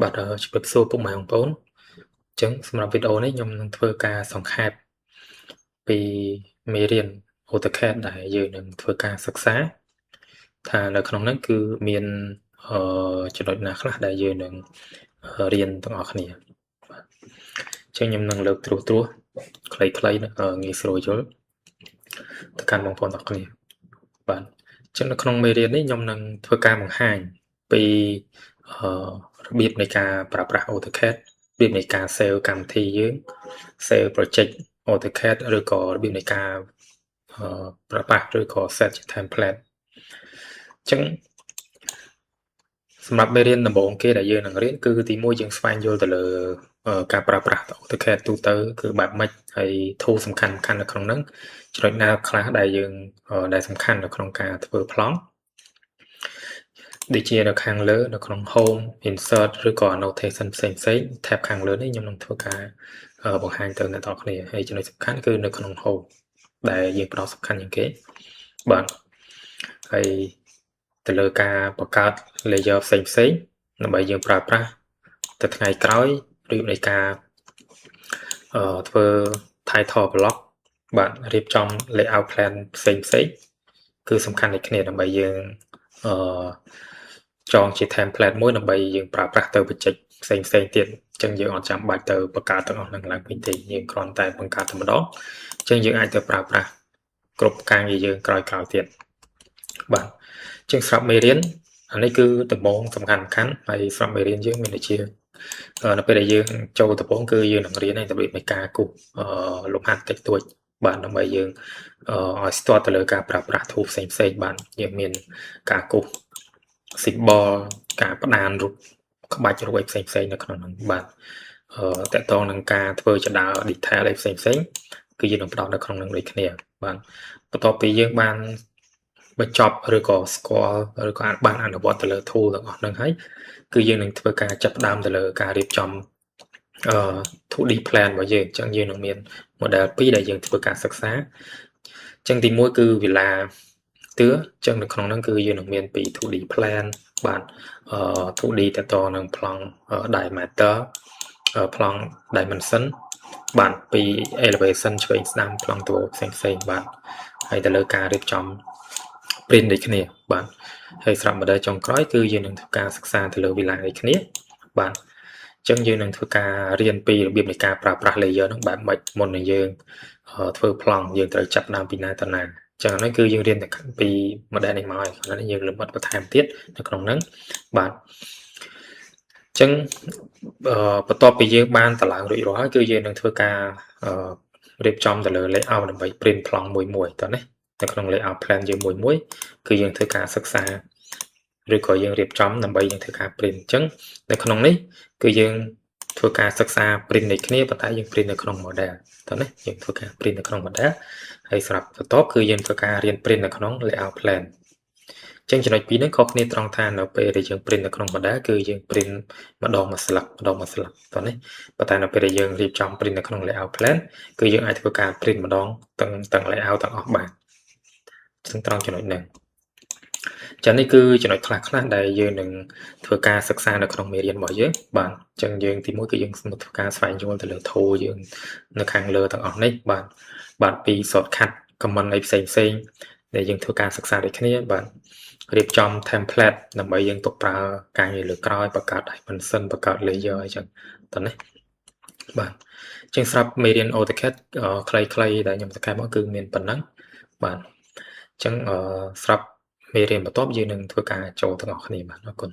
បាទជម្រាបសួរពុកម៉ែបងប្អូនអញ្ចឹងសម្រាប់វីដេអូនេះខ្ញុំនឹងធ្វើការសង្ខេបពីមេរៀន AutoCAD ដែលយើងនឹងធ្វើការសិក្សាថានៅក្នុងហ្នឹងគឺមានចំណុចណាខ្លះដែលយើងនឹងរៀនទាំងអស់គ្នាបាទអញ្ចឹងខ្ញុំនឹងលើកត្រួសខ្លីៗងាយស្រួលយល់ទៅកាន់បងប្អូនទាំងអស់គ្នាបាទអញ្ចឹងនៅក្នុងមេរៀននេះខ្ញុំនឹងធ្វើការបង្ហាញពីរបៀបនៃការប្រើប្រាស់ AutoCAD របៀបនៃការ save កម្មវិធីយើង save project AutoCAD ឬក៏របៀបនៃការប្រើប្រាស់ឬក៏ set ជា template អញ្ចឹងសម្រាប់មេរៀនដំបូងគេដែលយើងនឹងរៀនគឺទី1យើងស្វែងយល់ទៅលើការប្រើប្រាស់ AutoCAD ទូទៅគឺបែបម៉េចហើយ tool សំខាន់នៅក្នុងហ្នឹងចំណុចណាខ្លះដែលយើងដែលសំខាន់នៅក្នុងការធ្វើប្លង់ដូចជានៅខាងលើនៅក្នុង home insert ឬក៏ annotation ផ្សេងៗ tab ខាងលើនេះខ្ញុំនឹងធ្វើការបង្ហាញទៅអ្នកនរគ្នាហើយចំណុចសំខាន់គឺនៅក្នុង home ដែលយើងផ្ដោតសំខាន់ជាងគេបាទហើយទៅលើការបង្កើត layer ផ្សេងដើម្បីយើងប្រើប្រាស់ទៅថ្ងៃក្រោយឬនៃការធ្វើ title block បាទរៀបចំ layout plan ផ្សេងគឺសំខាន់ដូចគ្នាដើម្បីយើងចងជា template មួយដើម្បីយើងប្រើប្រាស់ទៅ project ផ្សេងទៀតអញ្ចឹងយើងអត់ចាំបាច់ទៅបង្កើតទាំងអស់ហ្នឹងឡើងវិញទេយើងគ្រាន់តែបង្កើតតែម្ដងអញ្ចឹងយើងអាចទៅប្រើប្រាស់គ្រប់ការងារយើងក្រោយទៀតបាទអញ្ចឹងសម្រាប់មេរៀនអានេះគឺដំបូងសំខាន់ហើយសម្រាប់មេរៀនយើងមានដូចជានៅពេលដែលយើងចូលដំបូងគឺយើងនឹងរៀនរបៀបនៃការគូសលំហាត់តិចតួចបាទដើម្បីយើងឲ្យស្ទាត់ទៅលើការប្រើប្រាស់ tool ផ្សេងបាទយើងមានការគូស symbol ការផ្ដានរូបក្បាច់រូបអីផ្សេងនៅក្នុងហ្នឹងបាទតកតងនឹងការធ្វើចដាល detail អីផ្សេងគឺយើងនឹងផ្ដោតនៅក្នុងហ្នឹងដូចគ្នាបាទបន្ទាប់ពីយើងបានបញ្ចប់ឬក៏ស្គាល់ឬក៏បានអនុវត្តទៅលើ tool ទាំងអស់ហ្នឹងហើយគឺយើងនឹងធ្វើការចាប់ផ្ដើមទៅលើការរៀបចំ 2D plan របស់យើងអញ្ចឹងយើងនឹងមាន model 2ដែលយើងធ្វើការសិក្សាអញ្ចឹងទី1គឺ Villa ទឿអញ្ចឹងនៅក្នុងហ្នឹងគឺយើងនឹងមានពី 2D plan បាទ2D តទៅនឹងប្លង់ diameter ប្លង់ dimension បាទពី elevation ឆ្វេងស្ដាំប្លង់តួផ្សេងបាទហើយទៅលើការរៀបចំ print ដូចគ្នាបាទហើយស្រាប់ model ចុងក្រោយគឺយើងនឹងធ្វើការសិក្សាទៅលើ Villa ដូចគ្នាបាទអញ្ចឹងយើងនឹងធ្វើការរៀនពីរបៀបនៃការប្រើប្រាស់ layer ហ្នឹងបែបម៉េចមុននឹងយើងធ្វើប្លង់យើងត្រូវចាប់ដើមពីណាទៅណាចឹងហ្នឹងគឺយើងរៀនតែពី model នេះមកហើយឥឡូវយើងលម្អិតបន្ថែមទៀតនៅក្នុងហ្នឹងបាទអញ្ចឹងបន្ទាប់ពីយើងបានតម្លើងរួចរាល់ហើយគឺយើងនឹងធ្វើការរៀបចំទៅលើ layout ដើម្បី print ប្លង់មួយតោះណានៅក្នុង layout plan យើងមួយគឺយើងធ្វើការសិក្សាឬក៏យើងរៀបចំដើម្បីយើងធ្វើការ print អញ្ចឹងនៅក្នុងនេះគឺយើងធ្វើការសិក្សា print នៃគ្នាប៉ុន្តែយើង print នៅក្នុង model តោះណាយើងធ្វើការ print នៅក្នុង model ហើយសម្រាប់បន្ទាប់គឺយើងធ្វើការរៀន print នៅក្នុង layout plan អញ្ចឹងចំណុចពីរនេះខុសគ្នាត្រង់ថានៅពេលដែលយើង print នៅក្នុង model គឺយើង print ម្ដងមួយស្លឹកតោះនេះប៉ុន្តែនៅពេលដែលយើងរៀបចំ print នៅក្នុង layout plan គឺយើងអាចធ្វើការ print ម្ដងទាំង layout ទាំងអស់បានซึ่งត្រង់ចំណុចហ្នឹងចឹងនេះគឺចំណុចខ្លះដែលយើងនឹងធ្វើការសិក្សានៅក្នុងមេរៀនរបស់យើងបាទអញ្ចឹងយើងទី1គឺយើងធ្វើការស្វែងយល់ទៅលើ tool យើងនៅខាងលើទាំងអស់នេះបាទពី shortcut command អីផ្សេងដែលយើងធ្វើការសិក្សាដូចគ្នាបាទរៀបចំ template ដើម្បីយើងទុកប្រើការងារលើក្រោយបង្កើត dimension បង្កើត layer អញ្ចឹងតោះនេះបាទអញ្ចឹងស្រាប់មេរៀន AutoCAD ខ្លីៗដែលខ្ញុំសង្កេតមកគឺមានប៉ុណ្ណឹងបាទអញ្ចឹងស្រាប់មេរៀនបន្ទាប់យើងនឹងធ្វើការចូលទាំងអស់គ្នាបាទអរគុណ